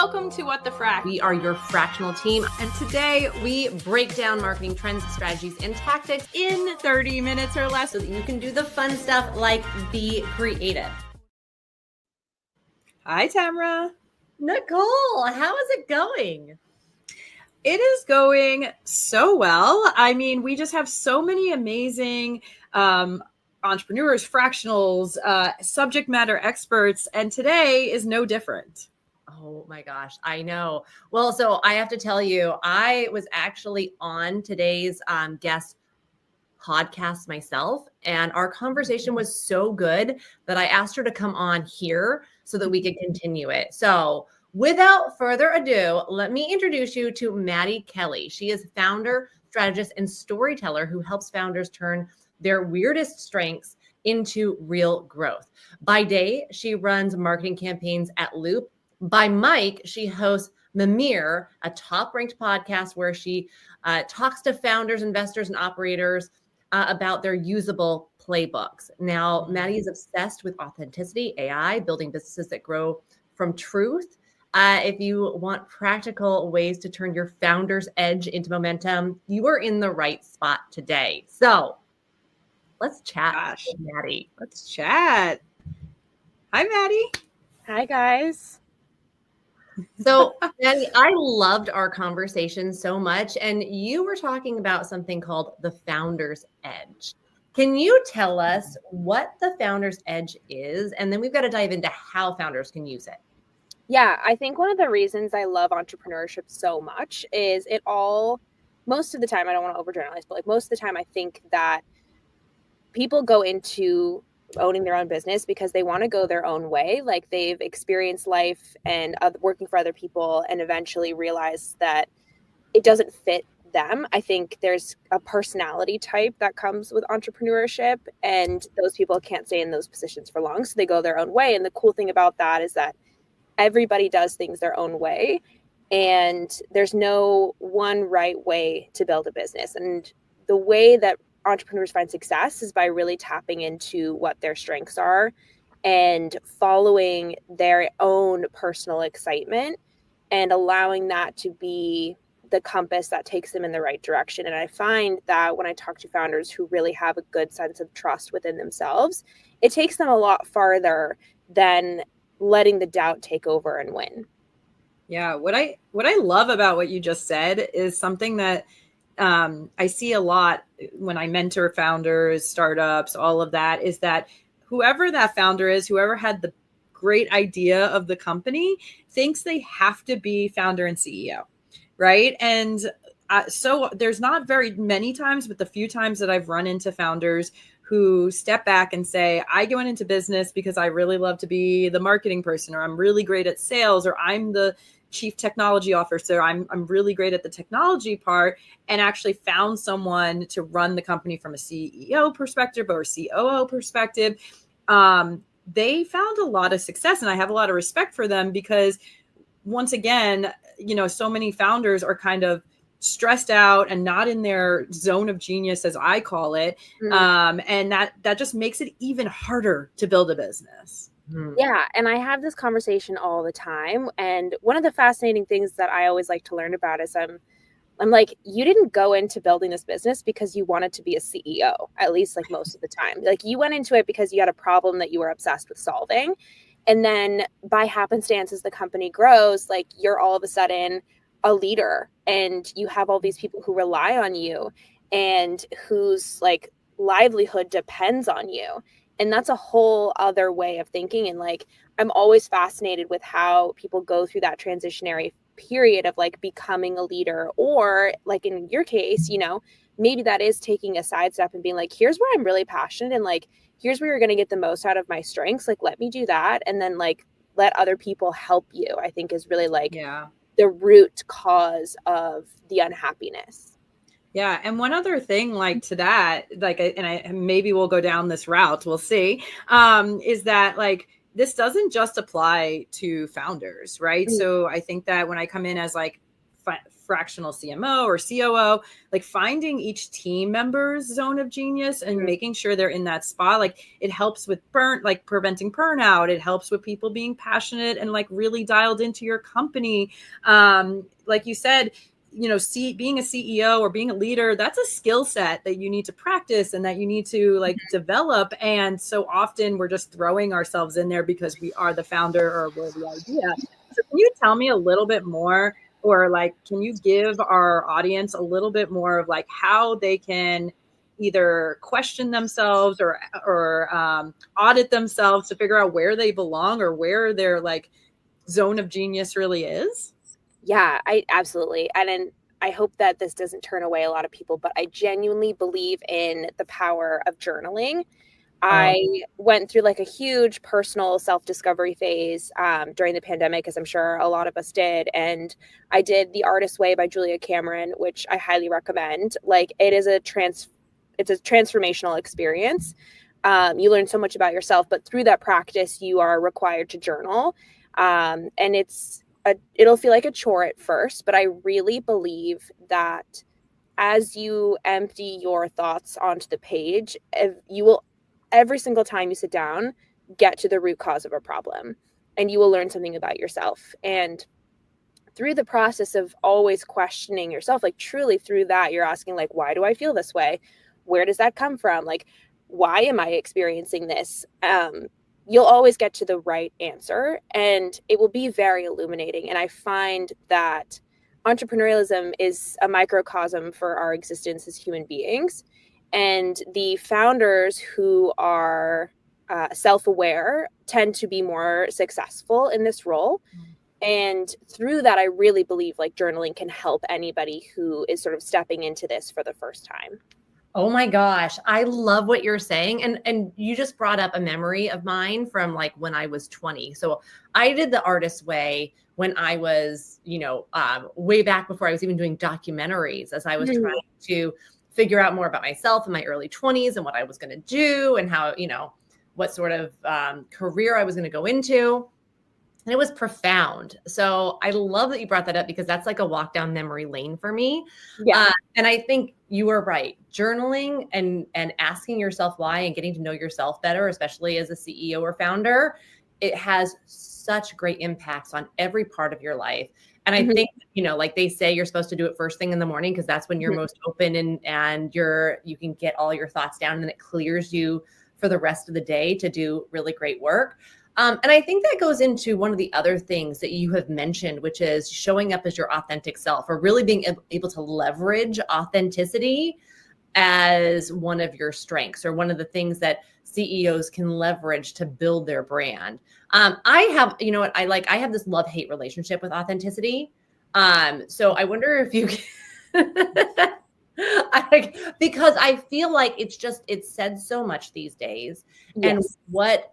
Welcome to What the Frack. We are your fractional team, and today we break down marketing trends, strategies, and tactics in 30 minutes or less so that you can do the fun stuff like be creative. Hi, Tamara. Nicole, how is it going? It is going so well. I mean, we just have so many amazing entrepreneurs, fractionals, subject matter experts, and today is no different. Oh my gosh, I know. Well, so I have to tell you, I was actually on today's guest podcast myself, and our conversation was so good that I asked her to come on here so that we could continue it. So without further ado, let me introduce you to Maddie Kelley. She is founder, strategist, and storyteller who helps founders turn their weirdest strengths into real growth. By day, she runs marketing campaigns at Loop. By Mike, she hosts Mimir, a top-ranked podcast where she talks to founders, investors, and operators about their usable playbooks. Now, Maddie is obsessed with authenticity, AI, building businesses that grow from truth. If you want practical ways to turn your founder's edge into momentum, you are in the right spot today. So let's chat, Maddie. Let's chat. Hi, Maddie. Hi, guys. So, Maddie, I loved our conversation so much. And you were talking about something called the founder's edge. Can you tell us what the founder's edge is? And then we've got to dive into how founders can use it. Yeah, I think one of the reasons I love entrepreneurship so much is most of the time, I don't want to overgeneralize, but like most of the time, I think that people go into owning their own business because they want to go their own way. Like they've experienced life and working for other people and eventually realize that it doesn't fit them. I think there's a personality type that comes with entrepreneurship, and those people can't stay in those positions for long. So they go their own way. And the cool thing about that is that everybody does things their own way, and there's no one right way to build a business. And the way that entrepreneurs find success is by really tapping into what their strengths are and following their own personal excitement and allowing that to be the compass that takes them in the right direction. And I find that when I talk to founders who really have a good sense of trust within themselves, it takes them a lot farther than letting the doubt take over and win. Yeah, what I love about what you just said is something that I see a lot when I mentor founders, startups, all of that, is that whoever that founder is, whoever had the great idea of the company, thinks they have to be founder and CEO, right? And so there's not very many times, but the few times that I've run into founders who step back and say, I went into business because I really love to be the marketing person, or I'm really great at sales, or I'm the chief technology officer, I'm really great at the technology part, and actually found someone to run the company from a CEO perspective or COO perspective. They found a lot of success, and I have a lot of respect for them because, once again, so many founders are kind of stressed out and not in their zone of genius, as I call it. Mm-hmm. And that just makes it even harder to build a business. Yeah. And I have this conversation all the time. And one of the fascinating things that I always like to learn about is I'm like, you didn't go into building this business because you wanted to be a CEO, at least like most of the time. Like you went into it because you had a problem that you were obsessed with solving. And then by happenstance, as the company grows, like you're all of a sudden a leader and you have all these people who rely on you and whose like livelihood depends on you. And that's a whole other way of thinking. And like, I'm always fascinated with how people go through that transitionary period of like becoming a leader, or like in your case, maybe that is taking a sidestep and being like, here's where I'm really passionate. And like, here's where you're going to get the most out of my strengths. Like, let me do that. And then like, let other people help you, I think is really like the root cause of the unhappiness. Yeah. And one other thing like to that, like, maybe we'll go down this route, we'll see, is that like, this doesn't just apply to founders, right? Mm-hmm. So I think that when I come in as like fractional CMO or COO, like finding each team member's zone of genius and making sure they're in that spot. Like it helps with preventing burnout. It helps with people being passionate and like really dialed into your company. Like you said, being a CEO or being a leader, that's a skill set that you need to practice and that you need to like develop. And so often we're just throwing ourselves in there because we are the founder or we're the idea. So can you tell me a little bit more, or like, can you give our audience a little bit more of like how they can either question themselves or audit themselves to figure out where they belong or where their like zone of genius really is? Yeah, I absolutely. And then I hope that this doesn't turn away a lot of people, but I genuinely believe in the power of journaling. I went through like a huge personal self-discovery phase during the pandemic, as I'm sure a lot of us did. And I did The Artist's Way by Julia Cameron, which I highly recommend. Like it is it's a transformational experience. You learn so much about yourself, but through that practice, you are required to journal. And it'll feel like a chore at first, but I really believe that as you empty your thoughts onto the page, you will, every single time you sit down, get to the root cause of a problem, and you will learn something about yourself. And through the process of always questioning yourself, like truly through that, you're asking like, why do I feel this way? Where does that come from? Like, why am I experiencing this? You'll always get to the right answer, and it will be very illuminating. And I find that entrepreneurialism is a microcosm for our existence as human beings. And the founders who are self-aware tend to be more successful in this role. And through that, I really believe like journaling can help anybody who is sort of stepping into this for the first time. Oh my gosh, I love what you're saying. And you just brought up a memory of mine from like when I was 20. So I did The Artist's Way when I was, way back before I was even doing documentaries, as I was trying to figure out more about myself in my early 20s and what I was going to do and how, what sort of career I was going to go into. And it was profound. So I love that you brought that up because that's like a walk down memory lane for me. Yeah. And I think you are right. Journaling and asking yourself why and getting to know yourself better, especially as a CEO or founder, it has such great impacts on every part of your life. And I think, like they say, you're supposed to do it first thing in the morning because that's when you're most open and you can get all your thoughts down, and then it clears you for the rest of the day to do really great work. And I think that goes into one of the other things that you have mentioned, which is showing up as your authentic self, or really being able to leverage authenticity as one of your strengths, or one of the things that CEOs can leverage to build their brand. I have, I have this love-hate relationship with authenticity. So I wonder if you can, because I feel like it's said so much these days. Yes. And what,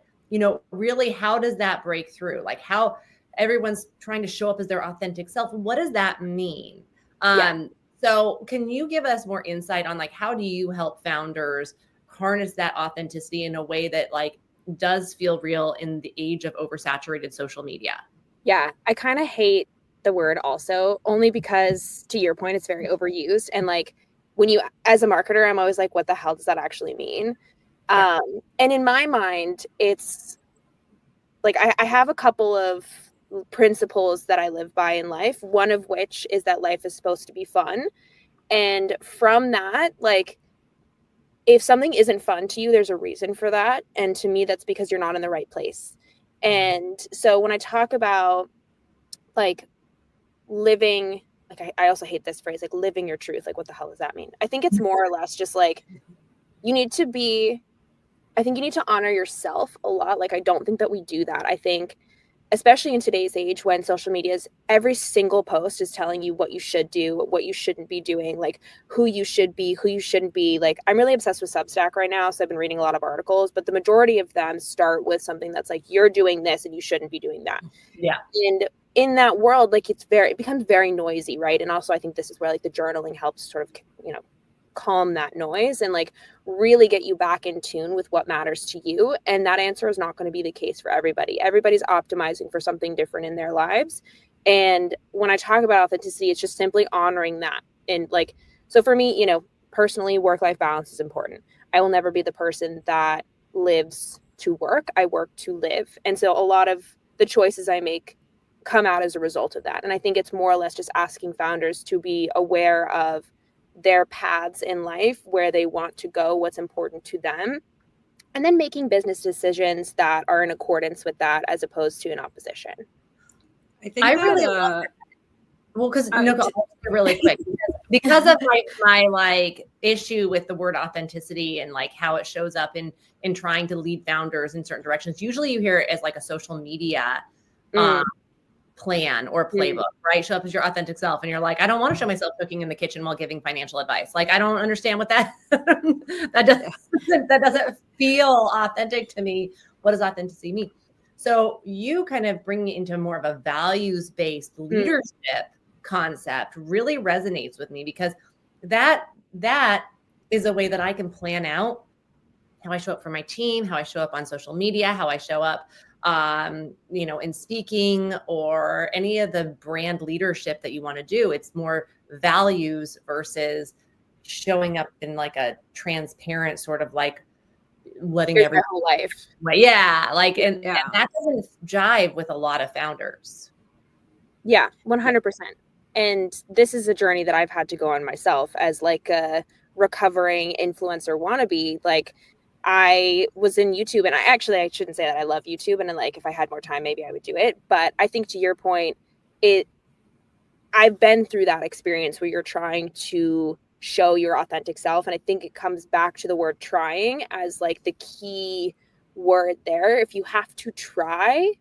really, how does that break through? Like how everyone's trying to show up as their authentic self. What does that mean? So can you give us more insight on like, how do you help founders harness that authenticity in a way that like does feel real in the age of oversaturated social media? Yeah, I kind of hate the word also, only because to your point, it's very overused. And like when you, as a marketer, I'm always like, what the hell does that actually mean? Yeah. And in my mind, it's like, I have a couple of principles that I live by in life. One of which is that life is supposed to be fun. And from that, like, if something isn't fun to you, there's a reason for that. And to me, that's because you're not in the right place. And so when I talk about like living, like I also hate this phrase, like living your truth, like what the hell does that mean? I think it's more or less just like I think you need to honor yourself a lot. Like I don't think that we do that. I think especially in today's age when social media is, every single post is telling you what you should do, what you shouldn't be doing, like who you should be, who you shouldn't be. Like I'm really obsessed with Substack right now. So I've been reading a lot of articles, but the majority of them start with something that's like, you're doing this and you shouldn't be doing that. Yeah. And in that world, like it becomes very noisy. Right. And also I think this is where like the journaling helps sort of, calm that noise and like really get you back in tune with what matters to you. And that answer is not going to be the case for everybody. Everybody's optimizing for something different in their lives. And when I talk about authenticity, it's just simply honoring that. And like, so for me, personally, work-life balance is important. I will never be the person that lives to work. I work to live. And so a lot of the choices I make come out as a result of that. And I think it's more or less just asking founders to be aware of their paths in life, where they want to go, what's important to them, and then making business decisions that are in accordance with that as opposed to in opposition. I think I that, really love it. Well, because Nicole, really quick, because of my like issue with the word authenticity and like how it shows up in trying to lead founders in certain directions. Usually you hear it as like a social media plan or playbook, right? Show up as your authentic self. And you're like, I don't want to show myself cooking in the kitchen while giving financial advice. Like, I don't understand what that, that doesn't feel authentic to me. What does authenticity mean? So you kind of bring it into more of a values-based leadership concept really resonates with me, because that is a way that I can plan out how I show up for my team, how I show up on social media, how I show up in speaking or any of the brand leadership that you want to do. It's more values versus showing up in like a transparent sort of like letting every whole life. Yeah. Like, and that doesn't jive with a lot of founders. Yeah, 100%. And this is a journey that I've had to go on myself as like a recovering influencer wannabe. Like, I was in YouTube, and I shouldn't say that I love YouTube, and then like if I had more time, maybe I would do it. But I think to your point, I've been through that experience where you're trying to show your authentic self. And I think it comes back to the word trying as like the key word there. If you have to try,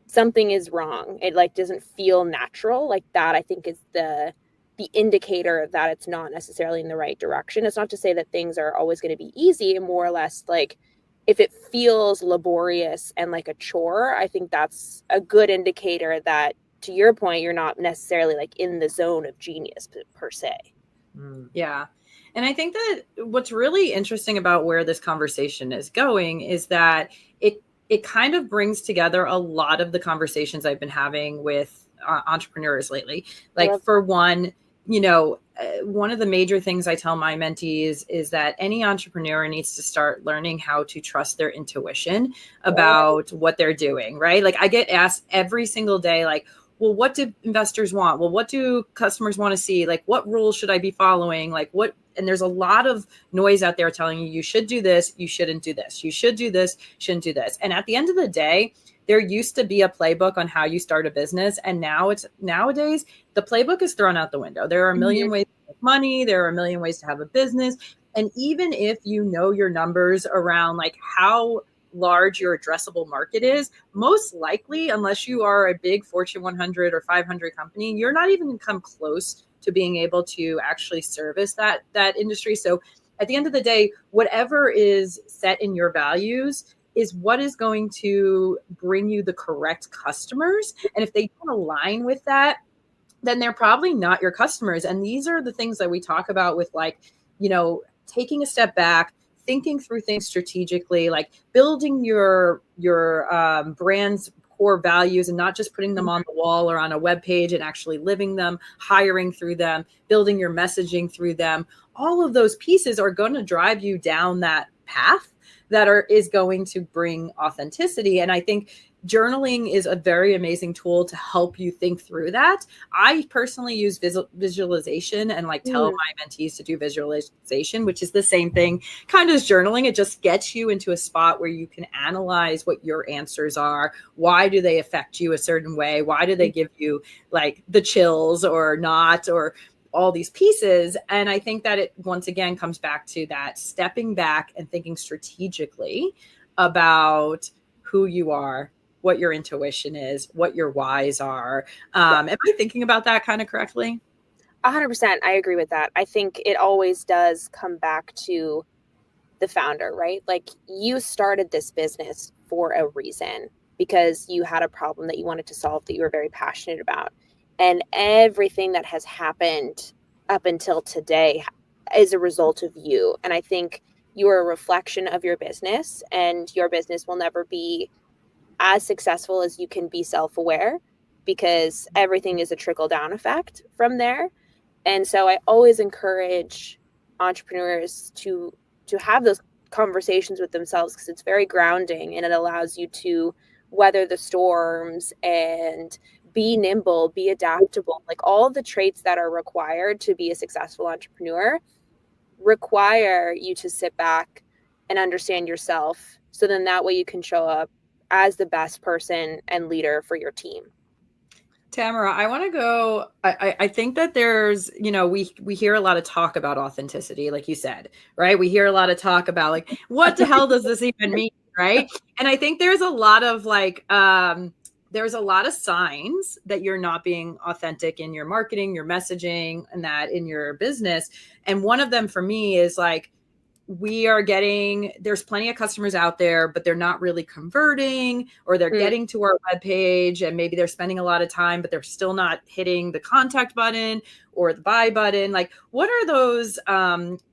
something is wrong. It like doesn't feel natural. Like that, I think, is the indicator that it's not necessarily in the right direction. It's not to say that things are always going to be easy, more or less like if it feels laborious and like a chore, I think that's a good indicator that, to your point, you're not necessarily like in the zone of genius per se. Yeah. And I think that what's really interesting about where this conversation is going is that it kind of brings together a lot of the conversations I've been having with entrepreneurs lately. Like, for one, one of the major things I tell my mentees is that any entrepreneur needs to start learning how to trust their intuition about what they're doing, right? Like, I get asked every single day, like, well, what do investors want? Well, what do customers want to see? Like, what rules should I be following? Like, what? And there's a lot of noise out there telling you should do this, you shouldn't do this. You should do this, shouldn't do this. And at the end of the day, there used to be a playbook on how you start a business. And nowadays, the playbook is thrown out the window. There are a million ways to make money. There are a million ways to have a business. And even if you know your numbers around like how large your addressable market is, most likely, unless you are a big Fortune 100 or 500 company, you're not even going to come close to being able to actually service that industry. So at the end of the day, whatever is set in your values is what is going to bring you the correct customers. And if they don't align with that, then they're probably not your customers. And these are the things that we talk about with like, taking a step back, thinking through things strategically, like building your brand's core values and not just putting them on the wall or on a web page, and actually living them, hiring through them, building your messaging through them. All of those pieces are going to drive you down that path that is going to bring authenticity. And I think journaling is a very amazing tool to help you think through that. I personally use visualization and like tell my mentees to do visualization, which is the same thing kind of as journaling. It just gets you into a spot where you can analyze what your answers are. Why do they affect you a certain way? Why do they give you like the chills or not, or all these pieces? And I think that it once again comes back to that stepping back and thinking strategically about who you are, what your intuition is, what your whys are. Am I thinking about that kind of correctly? 100%. I agree with that. I think it always does come back to the founder, right? Like, you started this business for a reason, because you had a problem that you wanted to solve, that you were very passionate about. And everything that has happened up until today is a result of you. And I think you are a reflection of your business, and your business will never be as successful as you can be self-aware. because everything is a trickle down effect from there. And so I always encourage entrepreneurs to have those conversations with themselves, because it's very grounding and it allows you to weather the storms and be nimble, be adaptable. Like all the traits that are required to be a successful entrepreneur require you to sit back and understand yourself. So then that way you can show up as the best person and leader for your team. Tamara, I want to go. I think that there's, we hear a lot of talk about authenticity, like you said, right? We hear a lot of talk about like, what the hell does this even mean, right? And I think there's a lot of there's a lot of signs that you're not being authentic in your marketing, your messaging, and that in your business. And one of them for me is like, there's plenty of customers out there, but they're not really converting, or they're getting to our webpage and maybe they're spending a lot of time, but they're still not hitting the contact button or the buy button. Like, what are those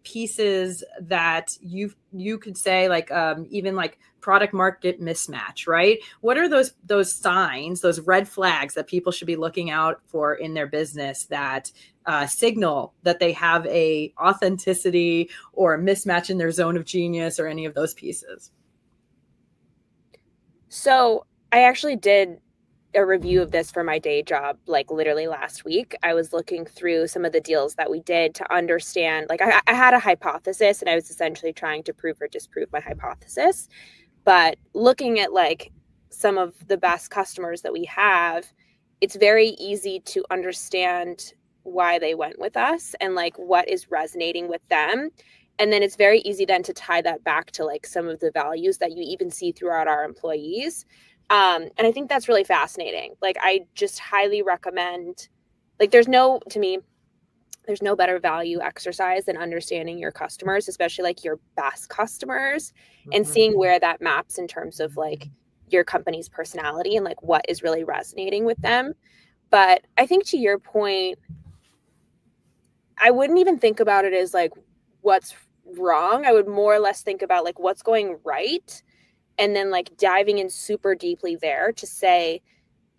pieces that you could say, like even like product market mismatch, right? What are those signs, those red flags that people should be looking out for in their business that signal that they have a authenticity or a mismatch in their zone of genius, or any of those pieces? So I actually did a review of this for my day job, like literally last week. I was looking through some of the deals that we did to understand, like I had a hypothesis and I was essentially trying to prove or disprove my hypothesis. But looking at like some of the best customers that we have, it's very easy to understand why they went with us and like what is resonating with them. And then it's very easy then to tie that back to like some of the values that you even see throughout our employees. And I think that's really fascinating. Like, I just highly recommend, like, to me, there's no better value exercise than understanding your customers, especially like your best customers, and seeing where that maps in terms of like your company's personality and like what is really resonating with them. But I think to your point, I wouldn't even think about it as like what's wrong. I would more or less think about like what's going right, and then like diving in super deeply there to say,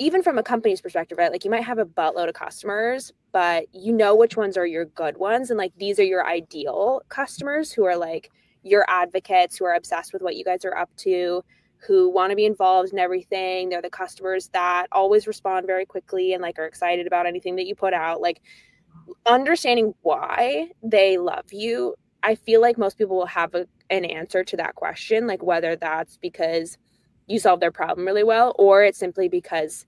even from a company's perspective, right? Like, you might have a buttload of customers, but you know which ones are your good ones. And like, these are your ideal customers who are like your advocates, who are obsessed with what you guys are up to, who want to be involved in everything. They're the customers that always respond very quickly and like are excited about anything that you put out. Like, understanding why they love you, I feel like most people will have an answer to that question, like whether that's because you solve their problem really well, or it's simply because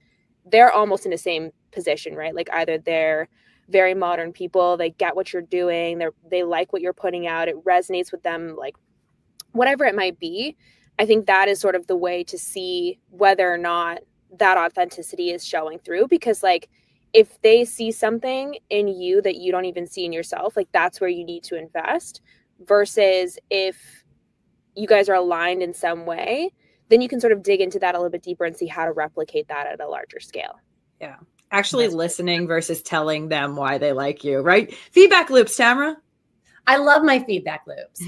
they're almost in the same position, right? Like, either they're very modern people, they get what you're doing, they like what you're putting out, it resonates with them, like whatever it might be. I think that is sort of the way to see whether or not that authenticity is showing through, because like, if they see something in you that you don't even see in yourself, like that's where you need to invest, versus if you guys are aligned in some way, then you can sort of dig into that a little bit deeper and see how to replicate that at a larger scale. Yeah. Actually listening versus telling them why they like you, right? Feedback loops, Tamara. I love my feedback loops.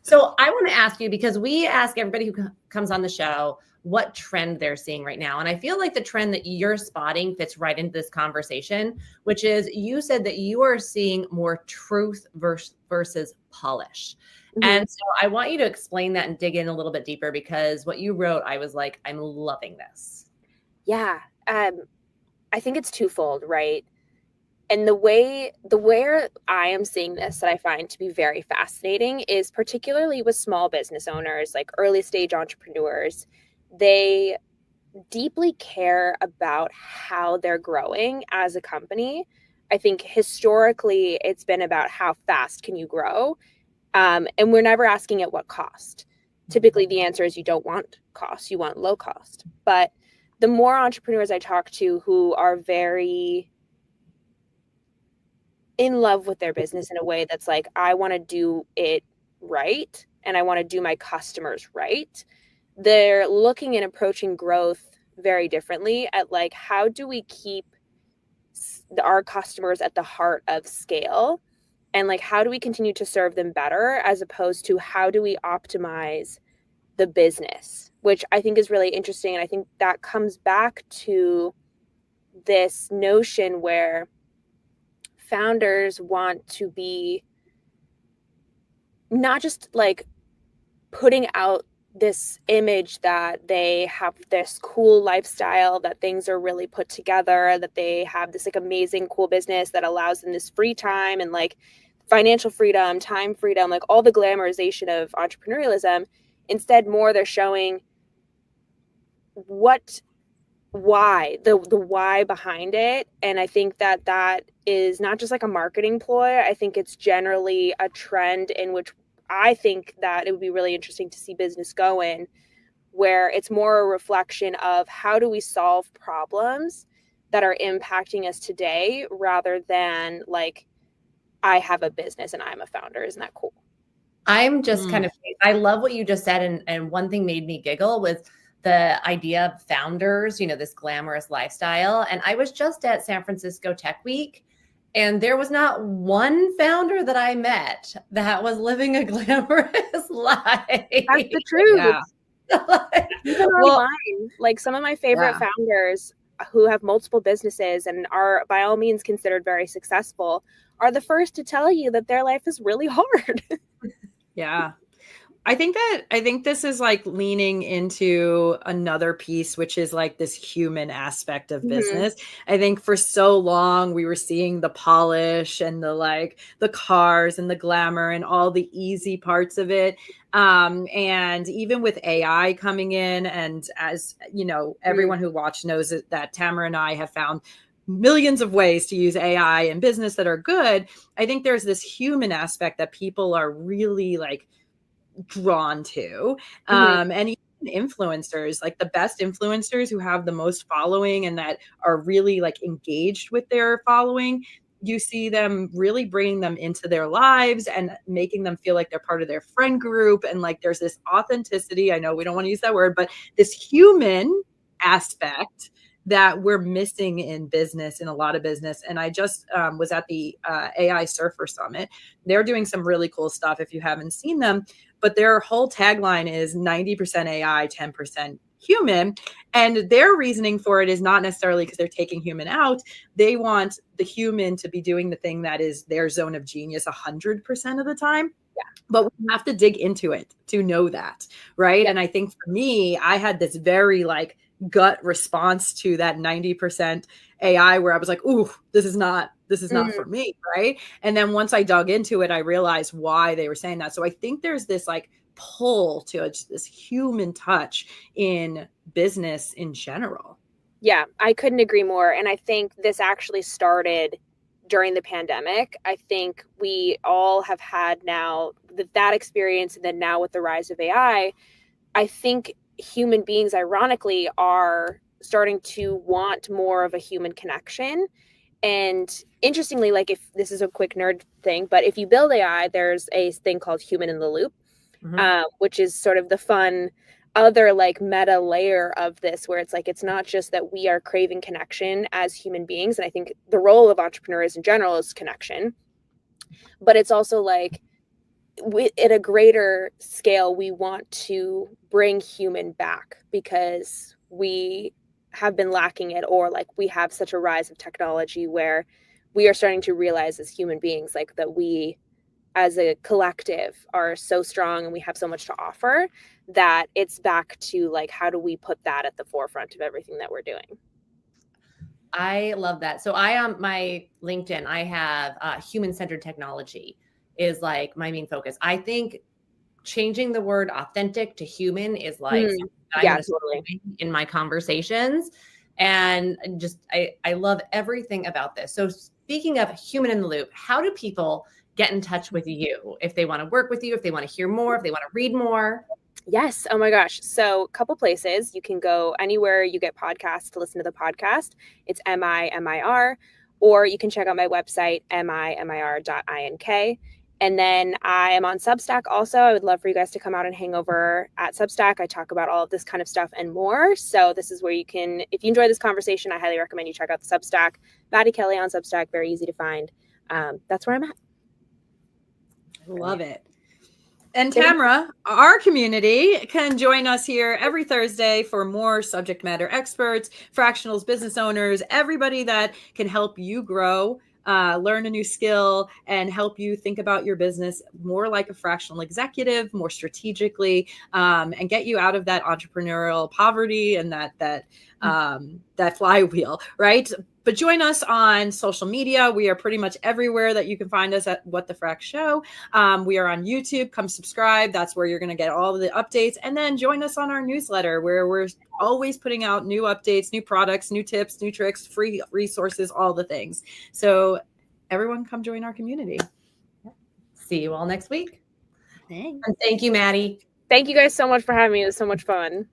So I want to ask you, because we ask everybody who comes on the show what trend they're seeing right now. And I feel like the trend that you're spotting fits right into this conversation, which is, you said that you are seeing more truth versus polish. Mm-hmm. And so I want you to explain that and dig in a little bit deeper, because what you wrote, I was like, I'm loving this. Yeah. I think it's twofold, right? And the way I am seeing this, that I find to be very fascinating, is particularly with small business owners, like early stage entrepreneurs. They deeply care about how they're growing as a company. I think historically it's been about how fast can you grow, and we're never asking at what cost. Typically the answer is you don't want cost, you want low cost. But the more entrepreneurs I talk to who are very in love with their business in a way that's like, I want to do it right and I want to do my customers right, they're looking and approaching growth very differently at like, how do we keep our customers at the heart of scale, and like, how do we continue to serve them better, as opposed to how do we optimize the business, which I think is really interesting. And I think that comes back to this notion where founders want to be not just like putting out this image that they have this cool lifestyle, that things are really put together, that they have this like amazing cool business that allows them this free time and like financial freedom, time freedom, like all the glamorization of entrepreneurialism. Instead, more they're showing why the why behind it. And I think that is not just like a marketing ploy. I think it's generally a trend in which I think that it would be really interesting to see business go in, where it's more a reflection of how do we solve problems that are impacting us today, rather than like, I have a business and I'm a founder. Isn't that cool? I'm just kind of, I love what you just said. And one thing made me giggle was the idea of founders, you know, this glamorous lifestyle. And I was just at San Francisco Tech Week, and there was not one founder that I met that was living a glamorous life. That's the truth. Yeah. Even online, like some of my favorite founders who have multiple businesses and are by all means considered very successful are the first to tell you that their life is really hard. Yeah. I think this is like leaning into another piece, which is like this human aspect of business. I think for so long we were seeing the polish and the like the cars and the glamour and all the easy parts of it. And even with AI coming in, and as you know, everyone who watched knows that Tamara and I have found millions of ways to use AI in business that are good. I think there's this human aspect that people are really like drawn to. And even influencers, like the best influencers who have the most following and that are really like engaged with their following, you see them really bringing them into their lives and making them feel like they're part of their friend group. And like there's this authenticity. I know we don't want to use that word, but this human aspect that we're missing in business, in a lot of business. And I just was at the AI Surfer Summit. They're doing some really cool stuff if you haven't seen them, but their whole tagline is 90% AI, 10% human. And their reasoning for it is not necessarily because they're taking human out. They want the human to be doing the thing that is their zone of genius 100% of the time. Yeah. But we have to dig into it to know that, right? Yeah. And I think for me, I had this very like gut response to that 90% AI where I was like, ooh, this is not for me, right? And then once I dug into it, I realized why they were saying that. So I think there's this like pull to this human touch in business in general. Yeah, I couldn't agree more. And I think this actually started during the pandemic. I think we all have had now that experience, and then now with the rise of AI, I think human beings, ironically, are starting to want more of a human connection. And interestingly, like, if this is a quick nerd thing, but if you build AI, there's a thing called human in the loop, which is sort of the fun other like meta layer of this, where it's like, it's not just that we are craving connection as human beings. And I think the role of entrepreneurs in general is connection, but it's also like, at a greater scale, we want to bring human back because we have been lacking it, or like we have such a rise of technology where we are starting to realize as human beings, like that we as a collective are so strong and we have so much to offer, that it's back to like, how do we put that at the forefront of everything that we're doing? I love that. So I on my LinkedIn, I have human-centered technology is like my main focus. I think changing the word authentic to human is like totally in my conversations. And just I love everything about this. So speaking of human in the loop, how do people get in touch with you if they want to work with you, if they want to hear more, if they want to read more? Yes. Oh my gosh. So a couple places. You can go anywhere you get podcasts to listen to the podcast. It's Mimir, or you can check out my website, mimir.ink. And then I am on Substack also. I would love for you guys to come out and hang over at Substack. I talk about all of this kind of stuff and more. So this is where you can, if you enjoy this conversation, I highly recommend you check out the Substack. Maddie Kelley on Substack, very easy to find. That's where I'm at. Love it. And Tamara, our community can join us here every Thursday for more subject matter experts, fractionals, business owners, everybody that can help you grow, learn a new skill, and help you think about your business more like a fractional executive, more strategically, and get you out of that entrepreneurial poverty and that flywheel, right? But join us on social media. We are pretty much everywhere that you can find us at What the Frack Show. We are on YouTube. Come subscribe. That's where you're going to get all of the updates. And then join us on our newsletter, where we're always putting out new updates, new products, new tips, new tricks, free resources, all the things. So everyone come join our community. See you all next week. Thanks. And thank you, Maddie. Thank you guys so much for having me. It was so much fun.